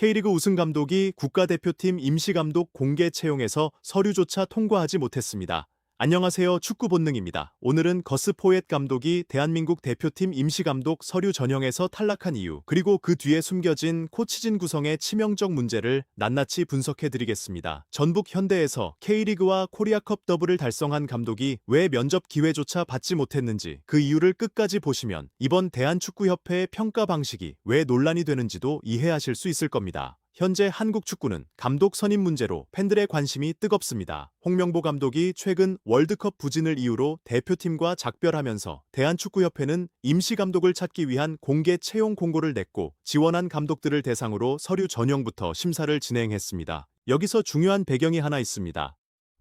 K리그 우승 감독이 국가대표팀 임시감독 공개 채용에서 서류조차 통과하지 못했습니다. 안녕하세요. 축구 본능입니다. 오늘은 거스 포옒 감독이 대한민국 대표팀 임시감독 서류 전형에서 탈락한 이유, 그리고 그 뒤에 숨겨진 코치진 구성의 치명적 문제를 낱낱이 분석해드리겠습니다. 전북 현대에서 K리그와 코리아컵 더블을 달성한 감독이 왜 면접 기회조차 받지 못했는지, 그 이유를 끝까지 보시면 이번 대한축구협회의 평가 방식이 왜 논란이 되는지도 이해하실 수 있을 겁니다. 현재 한국 축구는 감독 선임 문제로 팬들의 관심이 뜨겁습니다. 홍명보 감독이 최근 월드컵 부진을 이유로 대표팀과 작별하면서 대한축구협회는 임시감독을 찾기 위한 공개 채용 공고를 냈고, 지원한 감독들을 대상으로 서류 전형부터 심사를 진행했습니다. 여기서 중요한 배경이 하나 있습니다.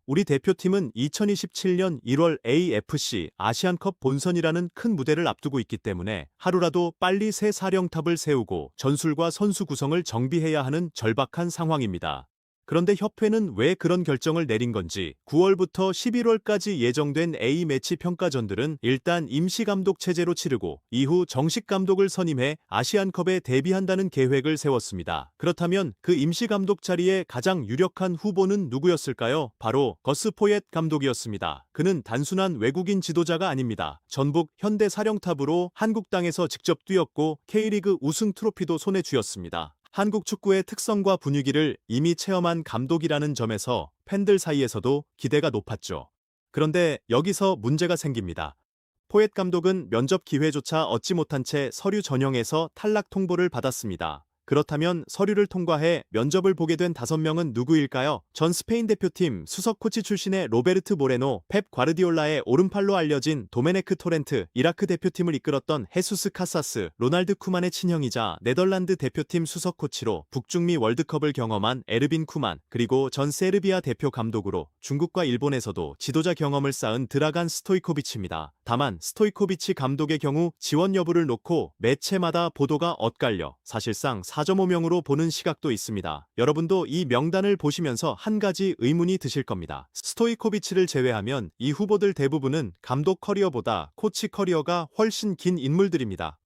우리 대표팀은 2027년 1월 AFC 아시안컵 본선이라는 큰 무대를 앞두고 있기 때문에 하루라도 빨리 새 사령탑을 세우고 전술과 선수 구성을 정비해야 하는 절박한 상황입니다. 그런데 협회는 왜 그런 결정을 내린 건지, 9월부터 11월까지 예정된 A매치 평가전들은 일단 임시감독 체제로 치르고 이후 정식 감독을 선임해 아시안컵에 대비한다는 계획을 세웠습니다. 그렇다면 그 임시감독 자리에 가장 유력한 후보는 누구였을까요? 바로 거스 포옒 감독이었습니다. 그는 단순한 외국인 지도자가 아닙니다. 전북 현대 사령탑으로 한국 땅에서 직접 뛰었고 K리그 우승 트로피도 손에 쥐었습니다. 한국 축구의 특성과 분위기를 이미 체험한 감독이라는 점에서 팬들 사이에서도 기대가 높았죠. 그런데 여기서 문제가 생깁니다. 포옒 감독은 면접 기회조차 얻지 못한 채 서류 전형에서 탈락 통보를 받았습니다. 그렇다면 서류를 통과해 면접을 보게 된 5명은 누구일까요? 전 스페인 대표팀 수석 코치 출신의 로베르트 모레노, 펩 과르디올라의 오른팔로 알려진 도메네크 토렌트, 이라크 대표팀을 이끌었던 헤수스 카사스, 로날드 쿠만의 친형이자 네덜란드 대표팀 수석 코치로 북중미 월드컵을 경험한 에르빈 쿠만, 그리고 전 세르비아 대표 감독으로 중국과 일본에서도 지도자 경험을 쌓은 드라간 스토이코비치입니다. 다만 스토이코비치 감독의 경우 지원 여부를 놓고 매체마다 보도가 엇갈려 사실상 4.5명으로 보는 시각도 있습니다. 여러분도 이 명단을 보시면서 한 가지 의문이 드실 겁니다. 스토이코비치를 제외하면 이 후보들 대부분은 감독 커리어보다 코치 커리어가 훨씬 긴 인물들입니다.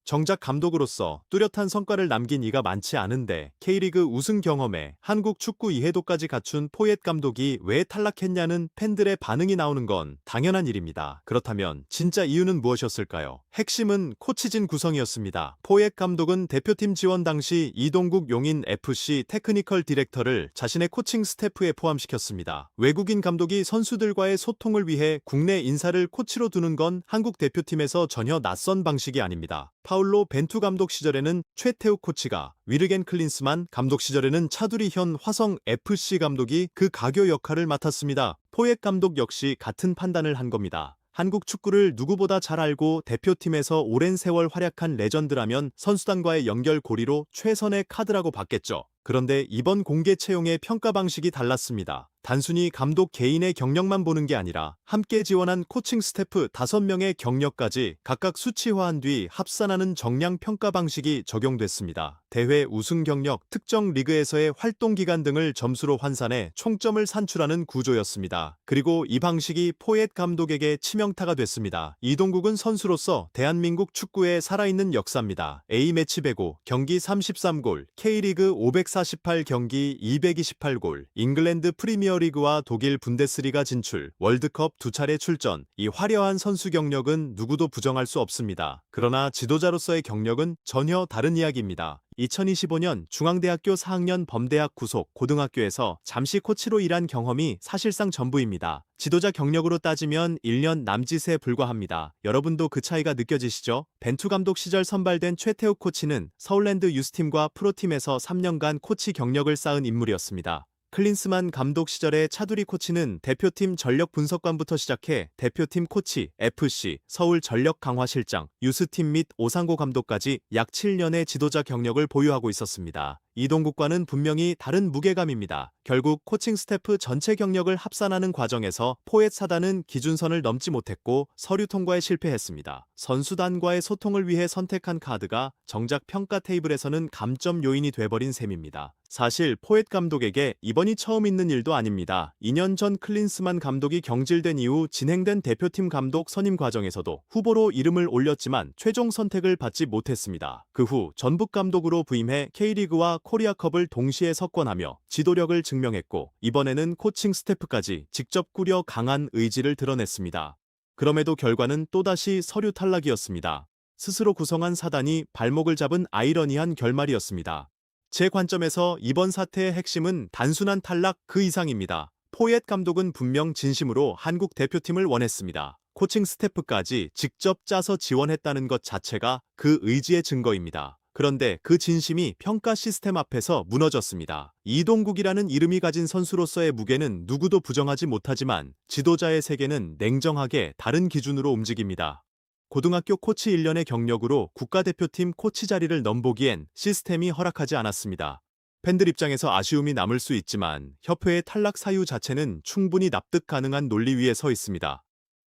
정작 감독으로서 뚜렷한 성과를 남긴 이가 많지 않은데 K리그 우승 경험에 한국 축구 이해도까지 갖춘 포옒 감독이 왜 탈락했냐는 팬들의 반응이 나오는 건 당연한 일입니다. 그렇다면 진짜 이유는 무엇이었을까요? 핵심은 코치진 구성이었습니다. 포옒 감독은 대표팀 지원 당시 이동국 용인 FC 테크니컬 디렉터를 자신의 코칭 스태프에 포함시켰습니다. 외국인 감독이 선수들과의 소통을 위해 국내 인사를 코치로 두는 건 한국 대표팀에서 전혀 낯선 방식이 아닙니다. 파울로 벤투 감독 시절에는 최태욱 코치가, 위르겐 클린스만 감독 시절에는 차두리 현 화성 FC 감독이 그 가교 역할을 맡았습니다. 포옒 감독 역시 같은 판단을 한 겁니다. 한국 축구를 누구보다 잘 알고 대표팀에서 오랜 세월 활약한 레전드라면 선수단과의 연결고리로 최선의 카드라고 봤겠죠. 그런데 이번 공개 채용의 평가 방식이 달랐습니다. 단순히 감독 개인의 경력만 보는 게 아니라 함께 지원한 코칭 스태프 5명의 경력까지 각각 수치화한 뒤 합산하는 정량 평가 방식이 적용됐습니다. 대회 우승 경력, 특정 리그에서의 활동 기간 등을 점수로 환산해 총점을 산출하는 구조였습니다. 그리고 이 방식이 포옒 감독에게 치명타가 됐습니다. 이동국은 선수로서 대한민국 축구의 살아있는 역사입니다. A매치 105, 경기 33골, K리그 548경기 228골, 잉글랜드 프리미어리그와 독일 분데스리가 진출, 월드컵 2차례 출전, 이 화려한 선수 경력은 누구도 부정할 수 없습니다. 그러나 지도자로서의 경력은 전혀 다른 이야기입니다. 2025년 중앙대학교 4학년 범대학 구속 고등학교에서 잠시 코치로 일한 경험이 사실상 전부입니다. 지도자 경력으로 따지면 1년 남짓에 불과합니다. 여러분도 그 차이가 느껴지시죠? 벤투 감독 시절 선발된 최태욱 코치는 서울랜드 유스팀과 프로팀에서 3년간 코치 경력을 쌓은 인물이었습니다. 클린스만 감독 시절의 차두리 코치는 대표팀 전력 분석관부터 시작해 대표팀 코치, FC, 서울 전력 강화실장, 유스팀 및 오상고 감독까지 약 7년의 지도자 경력을 보유하고 있었습니다. 이동국과는 분명히 다른 무게감입니다. 결국 코칭 스태프 전체 경력을 합산하는 과정에서 포옒 사단은 기준선을 넘지 못했고 서류 통과에 실패했습니다. 선수단과의 소통을 위해 선택한 카드가 정작 평가 테이블에서는 감점 요인이 돼버린 셈입니다. 사실 포옒 감독에게 이번이 처음 있는 일도 아닙니다. 2년 전 클린스만 감독이 경질된 이후 진행된 대표팀 감독 선임 과정에서도 후보로 이름을 올렸지만 최종 선택을 받지 못했습니다. 그 후 전북 감독으로 부임해 K리그와 코리아컵을 동시에 석권하며 지도력을 증명했고 이번에는 코칭 스태프까지 직접 꾸려 강한 의지를 드러냈습니다. 그럼에도 결과는 또다시 서류 탈락이었습니다. 스스로 구성한 사단이 발목을 잡은 아이러니한 결말이었습니다. 제 관점에서 이번 사태의 핵심은 단순한 탈락 그 이상입니다. 포옙 감독은 분명 진심으로 한국 대표팀을 원했습니다. 코칭 스태프까지 직접 짜서 지원했다는 것 자체가 그 의지의 증거입니다. 그런데 그 진심이 평가 시스템 앞에서 무너졌습니다. 이동국이라는 이름이 가진 선수로서의 무게는 누구도 부정하지 못하지만 지도자의 세계는 냉정하게 다른 기준으로 움직입니다. 고등학교 코치 1년의 경력으로 국가대표팀 코치 자리를 넘보기엔 시스템이 허락하지 않았습니다. 팬들 입장에서 아쉬움이 남을 수 있지만 협회의 탈락 사유 자체는 충분히 납득 가능한 논리 위에 서 있습니다.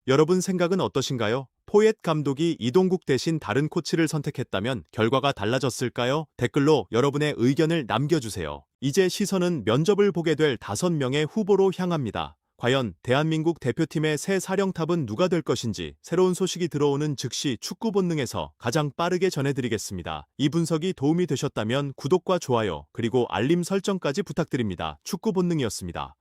여러분 생각은 어떠신가요? 포옙 감독이 이동국 대신 다른 코치를 선택했다면 결과가 달라졌을까요? 댓글로 여러분의 의견을 남겨주세요. 이제 시선은 면접을 보게 될 5명의 후보로 향합니다. 과연 대한민국 대표팀의 새 사령탑은 누가 될 것인지 새로운 소식이 들어오는 즉시 축구 본능에서 가장 빠르게 전해드리겠습니다. 이 분석이 도움이 되셨다면 구독과 좋아요 그리고 알림 설정까지 부탁드립니다. 축구 본능이었습니다.